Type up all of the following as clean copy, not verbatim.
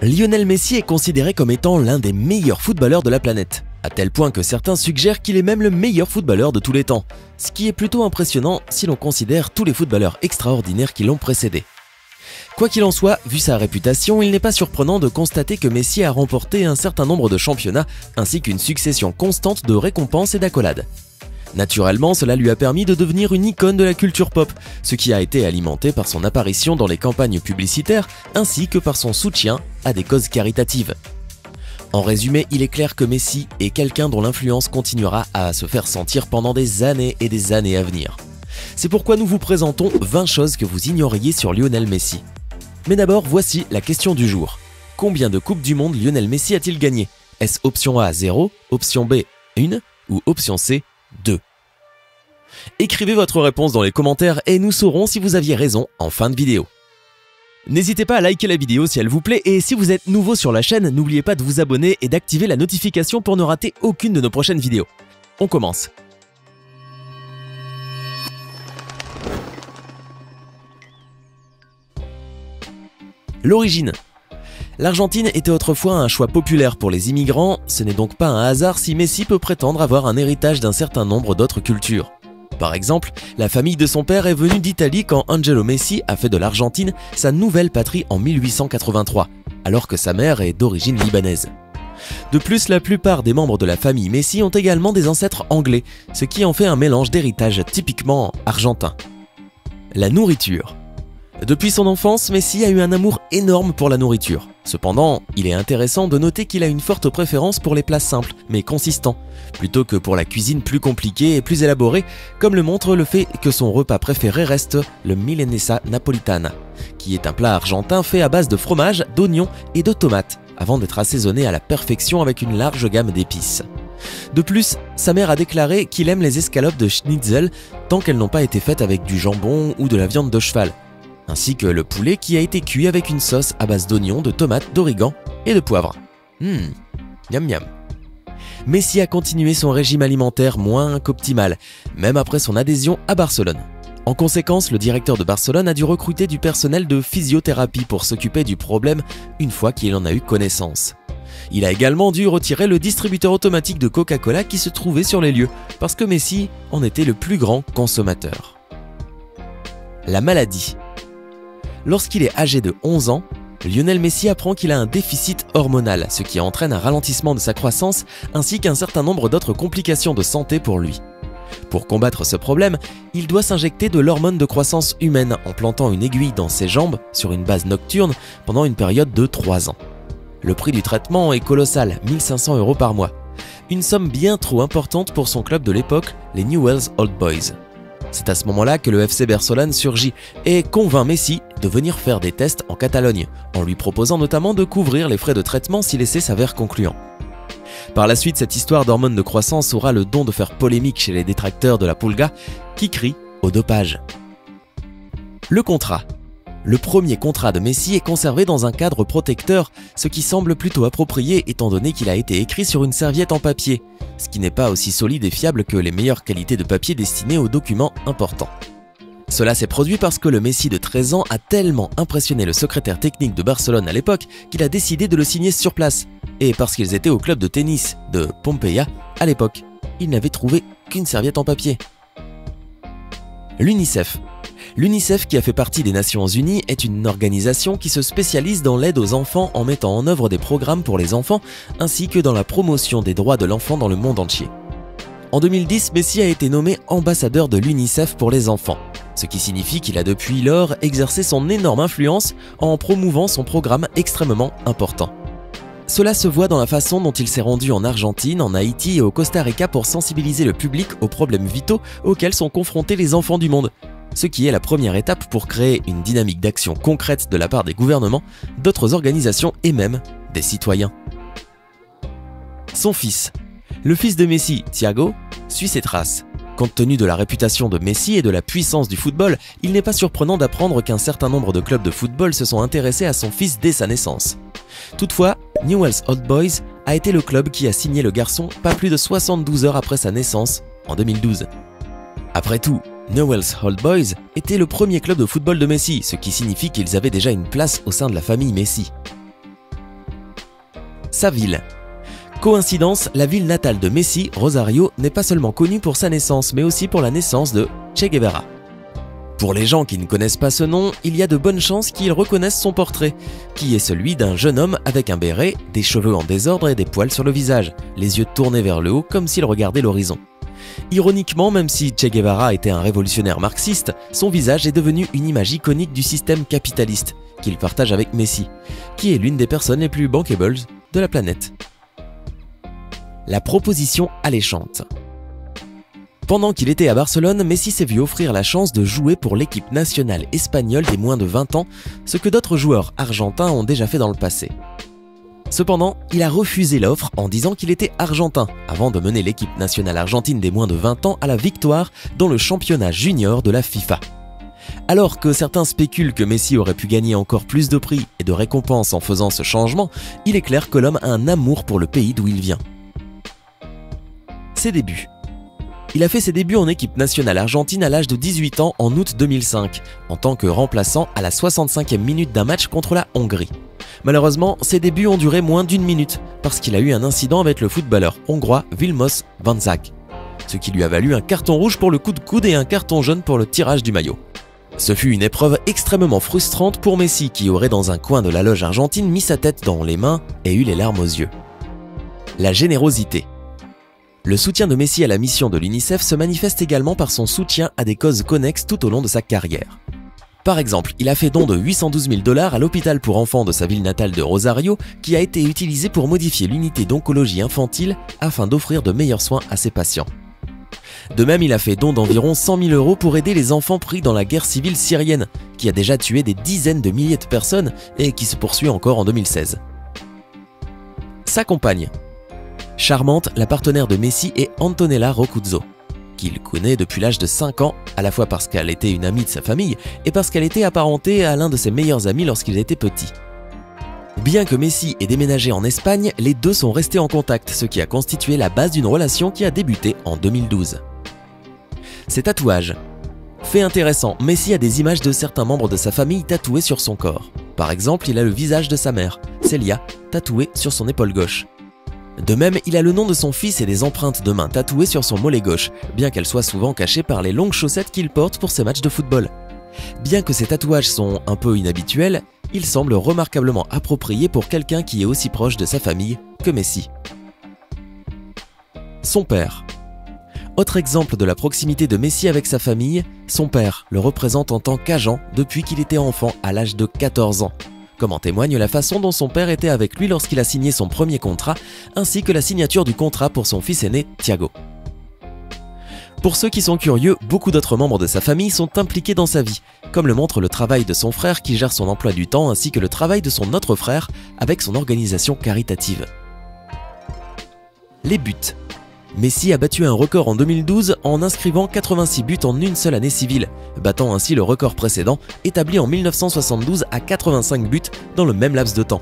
Lionel Messi est considéré comme étant l'un des meilleurs footballeurs de la planète, à tel point que certains suggèrent qu'il est même le meilleur footballeur de tous les temps, ce qui est plutôt impressionnant si l'on considère tous les footballeurs extraordinaires qui l'ont précédé. Quoi qu'il en soit, vu sa réputation, il n'est pas surprenant de constater que Messi a remporté un certain nombre de championnats ainsi qu'une succession constante de récompenses et d'accolades. Naturellement, cela lui a permis de devenir une icône de la culture pop, ce qui a été alimenté par son apparition dans les campagnes publicitaires ainsi que par son soutien à des causes caritatives. En résumé, il est clair que Messi est quelqu'un dont l'influence continuera à se faire sentir pendant des années et des années à venir. C'est pourquoi nous vous présentons 20 choses que vous ignoriez sur Lionel Messi. Mais d'abord, voici la question du jour. Combien de Coupes du Monde Lionel Messi a-t-il gagné? Est-ce option A 0, option B 1 ou option C 2? Écrivez votre réponse dans les commentaires et nous saurons si vous aviez raison en fin de vidéo. N'hésitez pas à liker la vidéo si elle vous plaît et si vous êtes nouveau sur la chaîne, n'oubliez pas de vous abonner et d'activer la notification pour ne rater aucune de nos prochaines vidéos. On commence. L'origine. L'Argentine était autrefois un choix populaire pour les immigrants, ce n'est donc pas un hasard si Messi peut prétendre avoir un héritage d'un certain nombre d'autres cultures. Par exemple, la famille de son père est venue d'Italie quand Angelo Messi a fait de l'Argentine sa nouvelle patrie en 1883, alors que sa mère est d'origine libanaise. De plus, la plupart des membres de la famille Messi ont également des ancêtres anglais, ce qui en fait un mélange d'héritage typiquement argentin. La nourriture. Depuis son enfance, Messi a eu un amour énorme pour la nourriture. Cependant, il est intéressant de noter qu'il a une forte préférence pour les plats simples, mais consistants, plutôt que pour la cuisine plus compliquée et plus élaborée, comme le montre le fait que son repas préféré reste le milanesa napolitana, qui est un plat argentin fait à base de fromage, d'oignons et de tomates, avant d'être assaisonné à la perfection avec une large gamme d'épices. De plus, sa mère a déclaré qu'il aime les escalopes de schnitzel tant qu'elles n'ont pas été faites avec du jambon ou de la viande de cheval, ainsi que le poulet qui a été cuit avec une sauce à base d'oignons, de tomates, d'origan et de poivre. Miam miam. Messi a continué son régime alimentaire moins qu'optimal, même après son adhésion à Barcelone. En conséquence, le directeur de Barcelone a dû recruter du personnel de physiothérapie pour s'occuper du problème une fois qu'il en a eu connaissance. Il a également dû retirer le distributeur automatique de Coca-Cola qui se trouvait sur les lieux, parce que Messi en était le plus grand consommateur. La maladie. Lorsqu'il est âgé de 11 ans, Lionel Messi apprend qu'il a un déficit hormonal, ce qui entraîne un ralentissement de sa croissance ainsi qu'un certain nombre d'autres complications de santé pour lui. Pour combattre ce problème, il doit s'injecter de l'hormone de croissance humaine en plantant une aiguille dans ses jambes sur une base nocturne pendant une période de 3 ans. Le prix du traitement est colossal, 1 500 € par mois. Une somme bien trop importante pour son club de l'époque, les Newell's Old Boys. C'est à ce moment-là que le FC Barcelone surgit et convainc Messi de venir faire des tests en Catalogne, en lui proposant notamment de couvrir les frais de traitement si l'essai s'avère concluant. Par la suite, cette histoire d'hormones de croissance aura le don de faire polémique chez les détracteurs de la Pulga, qui crient au dopage. Le contrat. Le premier contrat de Messi est conservé dans un cadre protecteur, ce qui semble plutôt approprié étant donné qu'il a été écrit sur une serviette en papier, ce qui n'est pas aussi solide et fiable que les meilleures qualités de papier destinées aux documents importants. Cela s'est produit parce que le Messi de 13 ans a tellement impressionné le secrétaire technique de Barcelone à l'époque qu'il a décidé de le signer sur place, et parce qu'ils étaient au club de tennis de Pompeia à l'époque, il n'avait trouvé qu'une serviette en papier. L'UNICEF. L'UNICEF, qui a fait partie des Nations Unies, est une organisation qui se spécialise dans l'aide aux enfants en mettant en œuvre des programmes pour les enfants ainsi que dans la promotion des droits de l'enfant dans le monde entier. En 2010, Messi a été nommé ambassadeur de l'UNICEF pour les enfants, ce qui signifie qu'il a depuis lors exercé son énorme influence en promouvant son programme extrêmement important. Cela se voit dans la façon dont il s'est rendu en Argentine, en Haïti et au Costa Rica pour sensibiliser le public aux problèmes vitaux auxquels sont confrontés les enfants du monde, ce qui est la première étape pour créer une dynamique d'action concrète de la part des gouvernements, d'autres organisations et même des citoyens. Son fils. Le fils de Messi, Thiago, suit ses traces. Compte tenu de la réputation de Messi et de la puissance du football, il n'est pas surprenant d'apprendre qu'un certain nombre de clubs de football se sont intéressés à son fils dès sa naissance. Toutefois, Newell's Old Boys a été le club qui a signé le garçon pas plus de 72 heures après sa naissance, en 2012. Après tout, Newell's Old Boys était le premier club de football de Messi, ce qui signifie qu'ils avaient déjà une place au sein de la famille Messi. Sa ville. Coïncidence, la ville natale de Messi, Rosario, n'est pas seulement connue pour sa naissance, mais aussi pour la naissance de Che Guevara. Pour les gens qui ne connaissent pas ce nom, il y a de bonnes chances qu'ils reconnaissent son portrait, qui est celui d'un jeune homme avec un béret, des cheveux en désordre et des poils sur le visage, les yeux tournés vers le haut comme s'il regardait l'horizon. Ironiquement, même si Che Guevara était un révolutionnaire marxiste, son visage est devenu une image iconique du système capitaliste, qu'il partage avec Messi, qui est l'une des personnes les plus bankables de la planète. La proposition alléchante. Pendant qu'il était à Barcelone, Messi s'est vu offrir la chance de jouer pour l'équipe nationale espagnole des moins de 20 ans, ce que d'autres joueurs argentins ont déjà fait dans le passé. Cependant, il a refusé l'offre en disant qu'il était argentin, avant de mener l'équipe nationale argentine des moins de 20 ans à la victoire dans le championnat junior de la FIFA. Alors que certains spéculent que Messi aurait pu gagner encore plus de prix et de récompenses en faisant ce changement, il est clair que l'homme a un amour pour le pays d'où il vient. Ses débuts. Il a fait ses débuts en équipe nationale argentine à l'âge de 18 ans en août 2005, en tant que remplaçant à la 65e minute d'un match contre la Hongrie. Malheureusement, ses débuts ont duré moins d'1 minute, parce qu'il a eu un incident avec le footballeur hongrois Vilmos Vanczak, ce qui lui a valu un carton rouge pour le coup de coude et un carton jaune pour le tirage du maillot. Ce fut une épreuve extrêmement frustrante pour Messi, qui aurait dans un coin de la loge argentine mis sa tête dans les mains et eu les larmes aux yeux. La générosité. Le soutien de Messi à la mission de l'UNICEF se manifeste également par son soutien à des causes connexes tout au long de sa carrière. Par exemple, il a fait don de 812 000 $ à l'hôpital pour enfants de sa ville natale de Rosario, qui a été utilisé pour modifier l'unité d'oncologie infantile afin d'offrir de meilleurs soins à ses patients. De même, il a fait don d'environ 100 000 € pour aider les enfants pris dans la guerre civile syrienne, qui a déjà tué des dizaines de milliers de personnes et qui se poursuit encore en 2016. Sa compagne. Charmante, la partenaire de Messi est Antonella Roccuzzo, qu'il connaît depuis l'âge de 5 ans, à la fois parce qu'elle était une amie de sa famille et parce qu'elle était apparentée à l'un de ses meilleurs amis lorsqu'il était petit. Bien que Messi ait déménagé en Espagne, les deux sont restés en contact, ce qui a constitué la base d'une relation qui a débuté en 2012. Ses tatouages. Fait intéressant, Messi a des images de certains membres de sa famille tatoués sur son corps. Par exemple, il a le visage de sa mère, Celia, tatoué sur son épaule gauche. De même, il a le nom de son fils et des empreintes de main tatouées sur son mollet gauche, bien qu'elles soient souvent cachées par les longues chaussettes qu'il porte pour ses matchs de football. Bien que ces tatouages sont un peu inhabituels, ils semblent remarquablement appropriés pour quelqu'un qui est aussi proche de sa famille que Messi. Son père. Autre exemple de la proximité de Messi avec sa famille, son père le représente en tant qu'agent depuis qu'il était enfant à l'âge de 14 ans. Comme en témoigne la façon dont son père était avec lui lorsqu'il a signé son premier contrat, ainsi que la signature du contrat pour son fils aîné, Thiago. Pour ceux qui sont curieux, beaucoup d'autres membres de sa famille sont impliqués dans sa vie, comme le montre le travail de son frère qui gère son emploi du temps ainsi que le travail de son autre frère avec son organisation caritative. Les buts. Messi a battu un record en 2012 en inscrivant 86 buts en une seule année civile, battant ainsi le record précédent établi en 1972 à 85 buts dans le même laps de temps.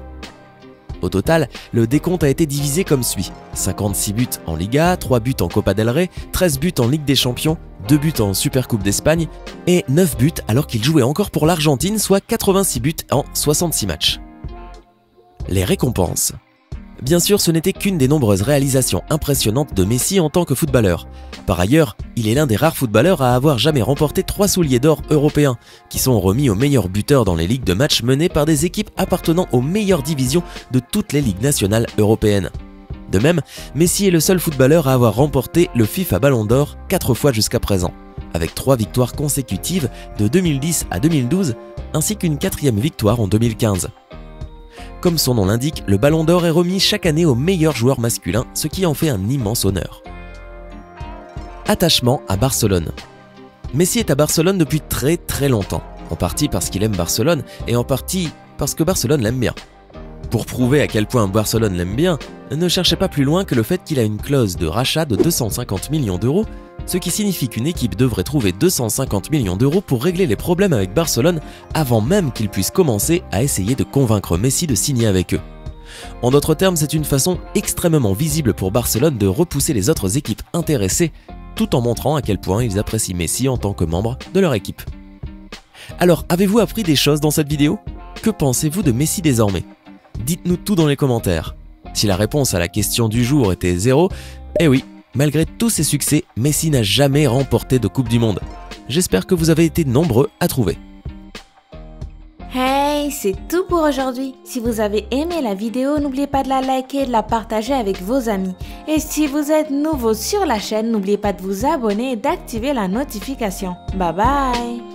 Au total, le décompte a été divisé comme suit: 56 buts en Liga, 3 buts en Copa del Rey, 13 buts en Ligue des Champions, 2 buts en Supercoupe d'Espagne et 9 buts alors qu'il jouait encore pour l'Argentine, soit 86 buts en 66 matchs. Les récompenses. Bien sûr, ce n'était qu'une des nombreuses réalisations impressionnantes de Messi en tant que footballeur. Par ailleurs, il est l'un des rares footballeurs à avoir jamais remporté 3 souliers d'or européens, qui sont remis aux meilleurs buteurs dans les ligues de match menées par des équipes appartenant aux meilleures divisions de toutes les ligues nationales européennes. De même, Messi est le seul footballeur à avoir remporté le FIFA Ballon d'Or 4 fois jusqu'à présent, avec 3 victoires consécutives de 2010 à 2012, ainsi qu'une 4e victoire en 2015. Comme son nom l'indique, le Ballon d'Or est remis chaque année au meilleur joueur masculin, ce qui en fait un immense honneur. Attachement à Barcelone. Messi est à Barcelone depuis très longtemps, en partie parce qu'il aime Barcelone et en partie parce que Barcelone l'aime bien. Pour prouver à quel point Barcelone l'aime bien, ne cherchez pas plus loin que le fait qu'il a une clause de rachat de 250 millions d'euros, ce qui signifie qu'une équipe devrait trouver 250 millions d'euros pour régler les problèmes avec Barcelone avant même qu'ils puissent commencer à essayer de convaincre Messi de signer avec eux. En d'autres termes, c'est une façon extrêmement visible pour Barcelone de repousser les autres équipes intéressées, tout en montrant à quel point ils apprécient Messi en tant que membre de leur équipe. Alors, avez-vous appris des choses dans cette vidéo? Que pensez-vous de Messi désormais? Dites-nous tout dans les commentaires. Si la réponse à la question du jour était 0, eh oui, malgré tous ses succès, Messi n'a jamais remporté de Coupe du Monde. J'espère que vous avez été nombreux à trouver. Hey, c'est tout pour aujourd'hui. Si vous avez aimé la vidéo, n'oubliez pas de la liker et de la partager avec vos amis. Et si vous êtes nouveau sur la chaîne, n'oubliez pas de vous abonner et d'activer la notification. Bye bye!